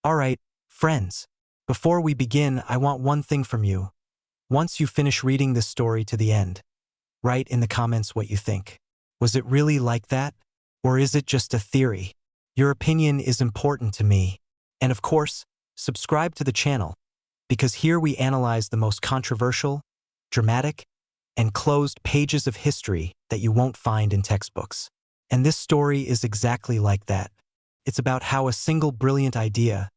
Alright, friends. Before we begin, I want one thing from you. Once you finish reading this story to the end, write in the comments what you think. Was it really like that? Or is it just a theory? Your opinion is important to me. And of course, subscribe to the channel, because here we analyze the most controversial, dramatic, and closed pages of history that you won't find in textbooks. And this story is exactly like that. It's about how a single brilliant idea,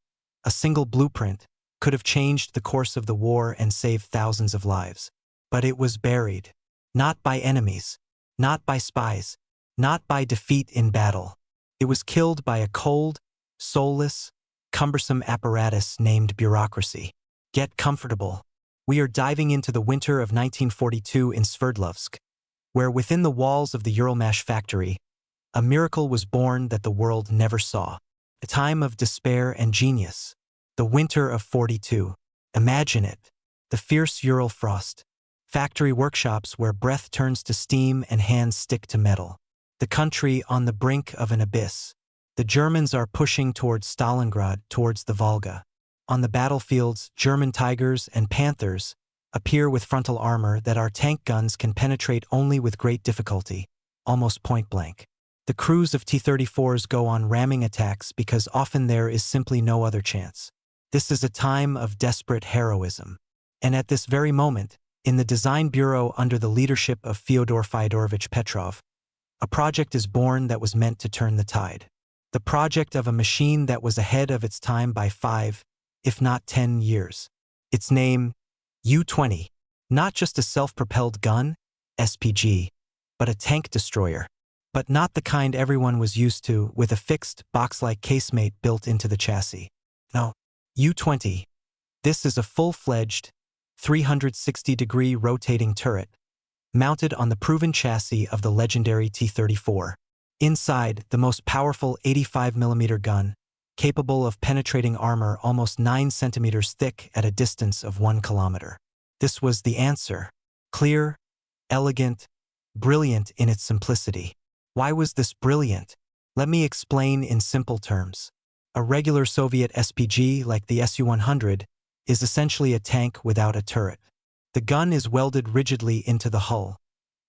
a single blueprint, could have changed the course of the war and saved thousands of lives. But it was buried. Not by enemies, not by spies, not by defeat in battle. It was killed by a cold, soulless, cumbersome apparatus named bureaucracy. Get comfortable. We are diving into the winter of 1942 in Sverdlovsk, where within the walls of the Uralmash factory, a miracle was born that the world never saw. A time of despair and genius. The winter of 42. Imagine it. The fierce Ural frost. Factory workshops where breath turns to steam and hands stick to metal. The country on the brink of an abyss. The Germans are pushing towards Stalingrad, towards the Volga. On the battlefields, German Tigers and Panthers appear with frontal armor that our tank guns can penetrate only with great difficulty, almost point blank. The crews of T-34s go on ramming attacks because often there is simply no other chance. This is a time of desperate heroism. And at this very moment, in the design bureau under the leadership of Fyodor Fyodorovich Petrov, a project is born that was meant to turn the tide. The project of a machine that was ahead of its time by 5, if not 10 years. Its name, U-20. Not just a self-propelled gun, SPG, but a tank destroyer. But not the kind everyone was used to, with a fixed, box-like casemate built into the chassis. No, U-20. This is a full-fledged, 360-degree rotating turret, mounted on the proven chassis of the legendary T-34. Inside, the most powerful 85mm gun, capable of penetrating armor almost 9 centimeters thick at a distance of 1 kilometer. This was the answer. Clear, elegant, brilliant in its simplicity. Why was this brilliant? Let me explain in simple terms. A regular Soviet SPG, like the Su-100, is essentially a tank without a turret. The gun is welded rigidly into the hull.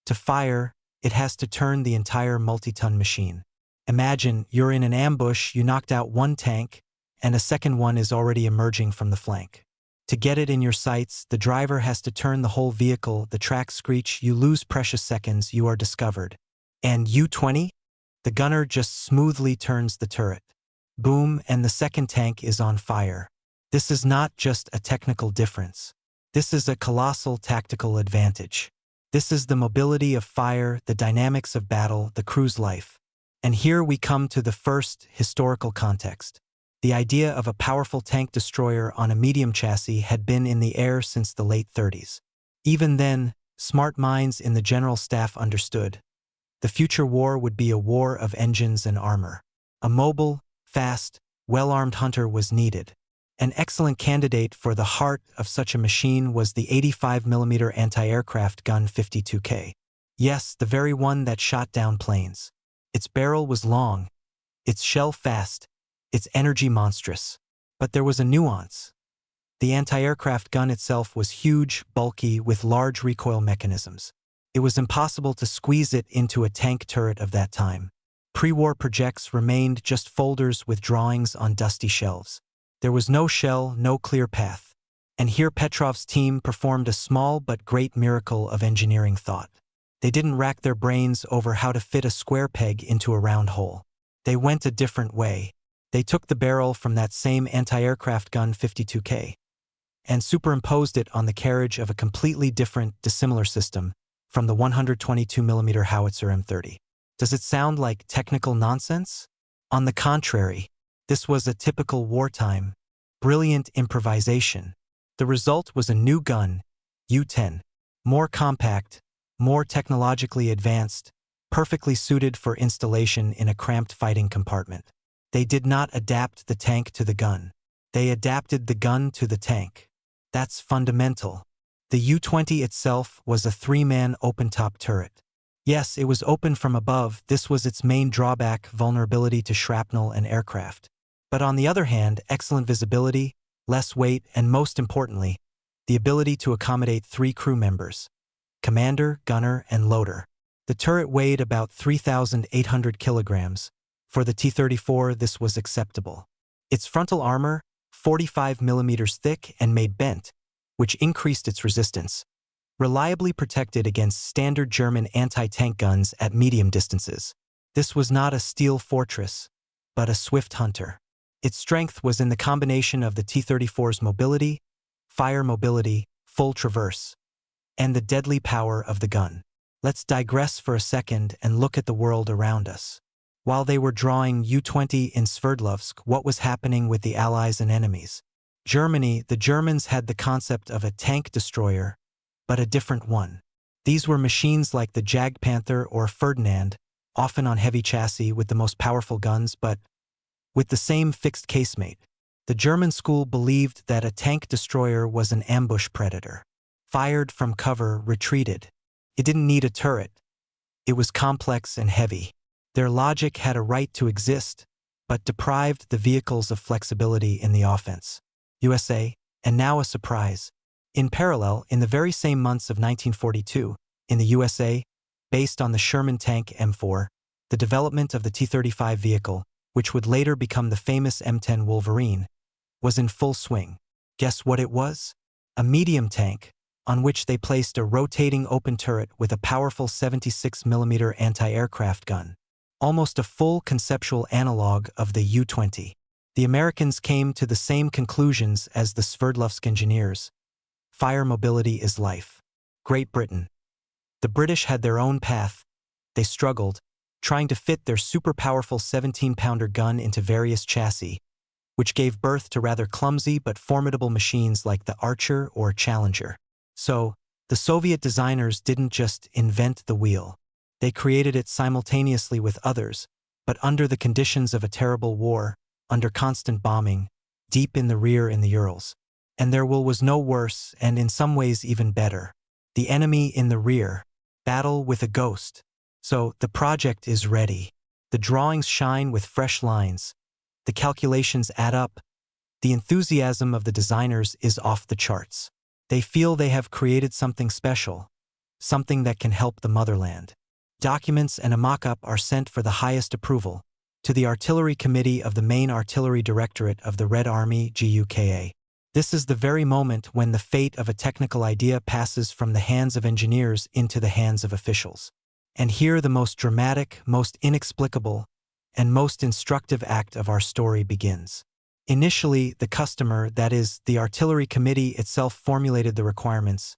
To fire, it has to turn the entire multi-ton machine. Imagine you're in an ambush, you knocked out one tank, and a second one is already emerging from the flank. To get it in your sights, the driver has to turn the whole vehicle, the tracks screech, you lose precious seconds, you are discovered. And U-20? The gunner just smoothly turns the turret. Boom, and the second tank is on fire. This is not just a technical difference. This is a colossal tactical advantage. This is the mobility of fire, the dynamics of battle, the crew's life. And here we come to the first historical context. The idea of a powerful tank destroyer on a medium chassis had been in the air since the late 30s. Even then, smart minds in the general staff understood. The future war would be a war of engines and armor. A mobile, fast, well-armed hunter was needed. An excellent candidate for the heart of such a machine was the 85mm anti-aircraft gun 52K. Yes, the very one that shot down planes. Its barrel was long, its shell fast, its energy monstrous. But there was a nuance. The anti-aircraft gun itself was huge, bulky, with large recoil mechanisms. It was impossible to squeeze it into a tank turret of that time. Pre-war projects remained just folders with drawings on dusty shelves. There was no shell, no clear path. And here Petrov's team performed a small but great miracle of engineering thought. They didn't rack their brains over how to fit a square peg into a round hole. They went a different way. They took the barrel from that same anti-aircraft gun 52K and superimposed it on the carriage of a completely different, dissimilar system from the 122mm howitzer M30. Does it sound like technical nonsense? On the contrary, this was a typical wartime, brilliant improvisation. The result was a new gun, U-10, more compact, more technologically advanced, perfectly suited for installation in a cramped fighting compartment. They did not adapt the tank to the gun. They adapted the gun to the tank. That's fundamental. The U-20 itself was a 3-man open-top turret. Yes, it was open from above. This was its main drawback, vulnerability to shrapnel and aircraft. But on the other hand, excellent visibility, less weight, and most importantly, the ability to accommodate 3 crew members: commander, gunner, and loader. The turret weighed about 3,800 kilograms. For the T-34, this was acceptable. Its frontal armor, 45 millimeters thick and made bent, which increased its resistance, reliably protected against standard German anti-tank guns at medium distances. This was not a steel fortress, but a swift hunter. Its strength was in the combination of the T-34's mobility, fire mobility, full traverse, and the deadly power of the gun. Let's digress for a second and look at the world around us. While they were drawing U-20 in Sverdlovsk, what was happening with the Allies and enemies? Germany, the Germans had the concept of a tank destroyer, but a different one. These were machines like the Jagdpanther or Ferdinand, often on heavy chassis with the most powerful guns, but with the same fixed casemate. The German school believed that a tank destroyer was an ambush predator. Fired from cover, retreated. It didn't need a turret. It was complex and heavy. Their logic had a right to exist, but deprived the vehicles of flexibility in the offense. USA, and now a surprise. In parallel, in the very same months of 1942, in the USA, based on the Sherman tank M4, the development of the T-35 vehicle, which would later become the famous M10 Wolverine, was in full swing. Guess what it was? A medium tank, on which they placed a rotating open turret with a powerful 76mm anti-aircraft gun. Almost a full conceptual analog of the U-20. The Americans came to the same conclusions as the Sverdlovsk engineers. Fire mobility is life. Great Britain. The British had their own path. They struggled, trying to fit their super-powerful 17-pounder gun into various chassis, which gave birth to rather clumsy but formidable machines like the Archer or Challenger. So, the Soviet designers didn't just invent the wheel. They created it simultaneously with others, but under the conditions of a terrible war, under constant bombing, deep in the rear in the Urals. And their will was no worse, and in some ways even better. The enemy in the rear. Battle with a ghost. So, the project is ready. The drawings shine with fresh lines. The calculations add up. The enthusiasm of the designers is off the charts. They feel they have created something special, something that can help the motherland. Documents and a mock-up are sent for the highest approval to the Artillery Committee of the Main Artillery Directorate of the Red Army GUKA. This is the very moment when the fate of a technical idea passes from the hands of engineers into the hands of officials. And here the most dramatic, most inexplicable, and most instructive act of our story begins. Initially, the customer, that is, the Artillery Committee itself, formulated the requirements.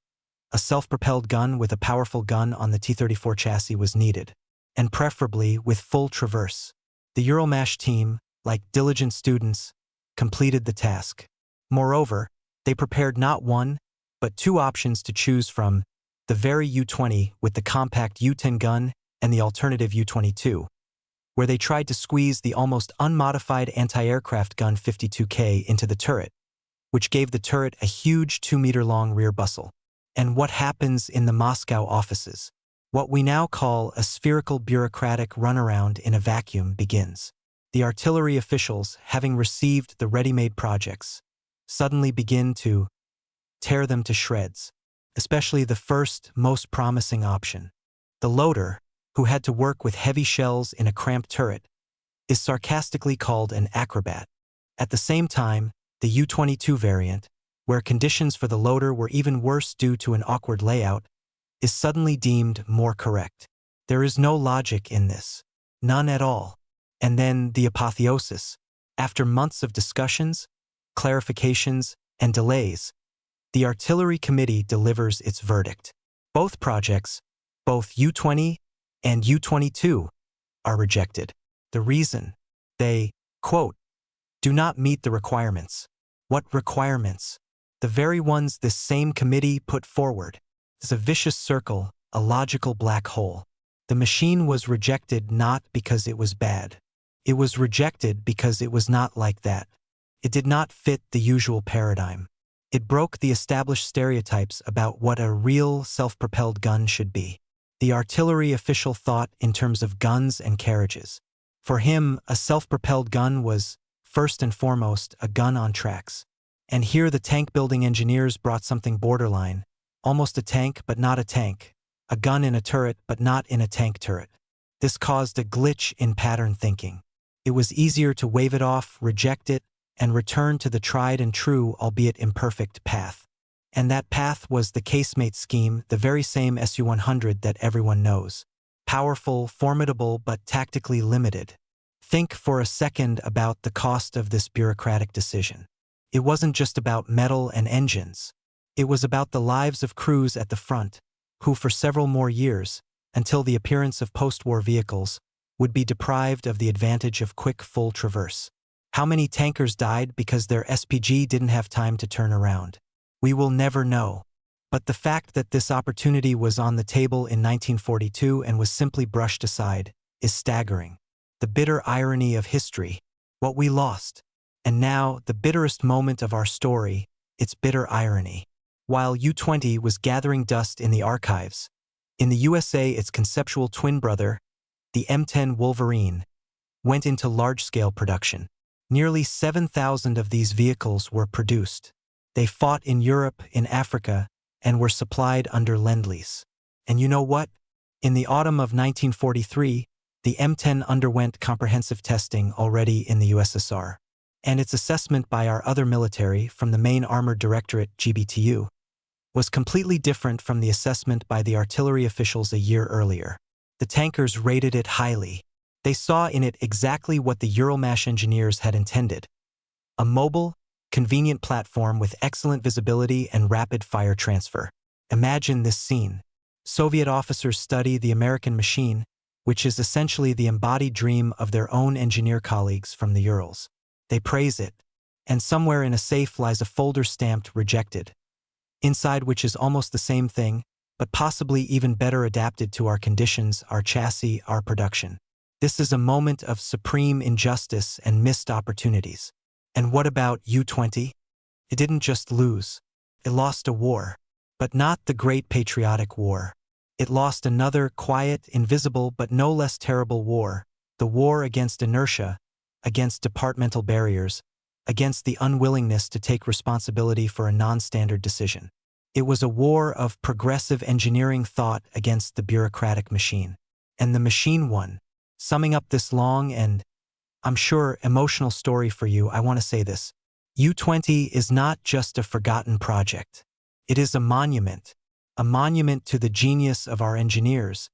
A self-propelled gun with a powerful gun on the T-34 chassis was needed, and preferably with full traverse. The Uralmash team, like diligent students, completed the task. Moreover, they prepared not one, but 2 options to choose from: the very U-20 with the compact U-10 gun and the alternative U-22, where they tried to squeeze the almost unmodified anti-aircraft gun 52K into the turret, which gave the turret a huge 2-meter-long rear bustle. And what happens in the Moscow offices? What we now call a spherical bureaucratic runaround in a vacuum begins. The artillery officials, having received the ready-made projects, suddenly begin to tear them to shreds, especially the first, most promising option. The loader, who had to work with heavy shells in a cramped turret, is sarcastically called an acrobat. At the same time, the U-22 variant, where conditions for the loader were even worse due to an awkward layout, is suddenly deemed more correct. There is no logic in this. None at all. And then the apotheosis. After months of discussions, clarifications, and delays, the Artillery Committee delivers its verdict. Both projects, both U-20 and U-22, are rejected. The reason? They, quote, do not meet the requirements. What requirements? The very ones this same committee put forward. It's a vicious circle, a logical black hole. The machine was rejected not because it was bad. It was rejected because it was not like that. It did not fit the usual paradigm. It broke the established stereotypes about what a real self-propelled gun should be. The artillery official thought in terms of guns and carriages. For him, a self-propelled gun was first and foremost, a gun on tracks. And here the tank-building engineers brought something borderline, almost a tank but not a tank, a gun in a turret but not in a tank turret. This caused a glitch in pattern thinking. It was easier to wave it off, reject it, and return to the tried and true, albeit imperfect, path. And that path was the casemate scheme, the very same Su-100 that everyone knows. Powerful, formidable, but tactically limited. Think for a second about the cost of this bureaucratic decision. It wasn't just about metal and engines. It was about the lives of crews at the front, who for several more years, until the appearance of post-war vehicles, would be deprived of the advantage of quick, full traverse. How many tankers died because their SPG didn't have time to turn around? We will never know. But the fact that this opportunity was on the table in 1942 and was simply brushed aside is staggering. The bitter irony of history, what we lost. And now, the bitterest moment of our story, its bitter irony. While U-20 was gathering dust in the archives, in the USA its conceptual twin brother, the M10 Wolverine, went into large-scale production. Nearly 7,000 of these vehicles were produced. They fought in Europe, in Africa, and were supplied under Lend-Lease. And you know what? In the autumn of 1943, the M10 underwent comprehensive testing already in the USSR. And its assessment by our other military, from the Main Armored Directorate, GBTU, was completely different from the assessment by the artillery officials a year earlier. The tankers rated it highly. They saw in it exactly what the Euromash engineers had intended: a mobile, convenient platform with excellent visibility and rapid fire transfer. Imagine this scene. Soviet officers study the American machine, which is essentially the embodied dream of their own engineer colleagues from the Urals. They praise it, and somewhere in a safe lies a folder stamped "Rejected," inside which is almost the same thing, but possibly even better adapted to our conditions, our chassis, our production. This is a moment of supreme injustice and missed opportunities. And what about U-20? It didn't just lose. It lost a war. But not the great patriotic war. It lost another quiet, invisible, but no less terrible war. The war against inertia, against departmental barriers, against the unwillingness to take responsibility for a non-standard decision. It was a war of progressive engineering thought against the bureaucratic machine. And the machine won. Summing up this long and, I'm sure, emotional story for you, I want to say this. U-20 is not just a forgotten project. It is a monument to the genius of our engineers,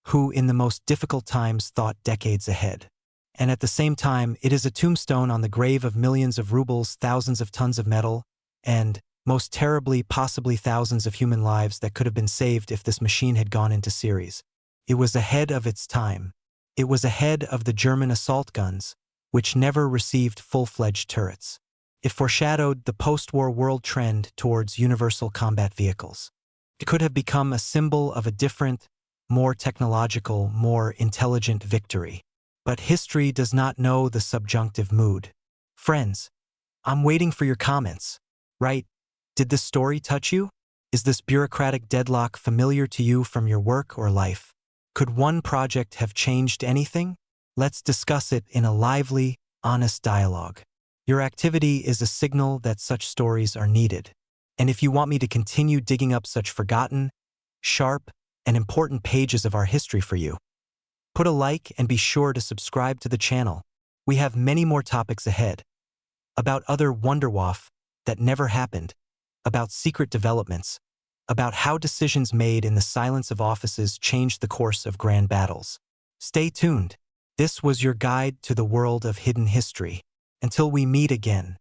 who in the most difficult times thought decades ahead. And at the same time, it is a tombstone on the grave of millions of rubles, thousands of tons of metal, and, most terribly, possibly thousands of human lives that could have been saved if this machine had gone into series. It was ahead of its time. It was ahead of the German assault guns, which never received full-fledged turrets. It foreshadowed the post-war world trend towards universal combat vehicles. It could have become a symbol of a different, more technological, more intelligent victory. But history does not know the subjunctive mood. Friends, I'm waiting for your comments. Right? Did this story touch you? Is this bureaucratic deadlock familiar to you from your work or life? Could one project have changed anything? Let's discuss it in a lively, honest dialogue. Your activity is a signal that such stories are needed. And if you want me to continue digging up such forgotten, sharp, and important pages of our history for you, put a like and be sure to subscribe to the channel. We have many more topics ahead. About other wonderwaff that never happened, about secret developments, about how decisions made in the silence of offices changed the course of grand battles. Stay tuned. This was your guide to the world of hidden history. Until we meet again.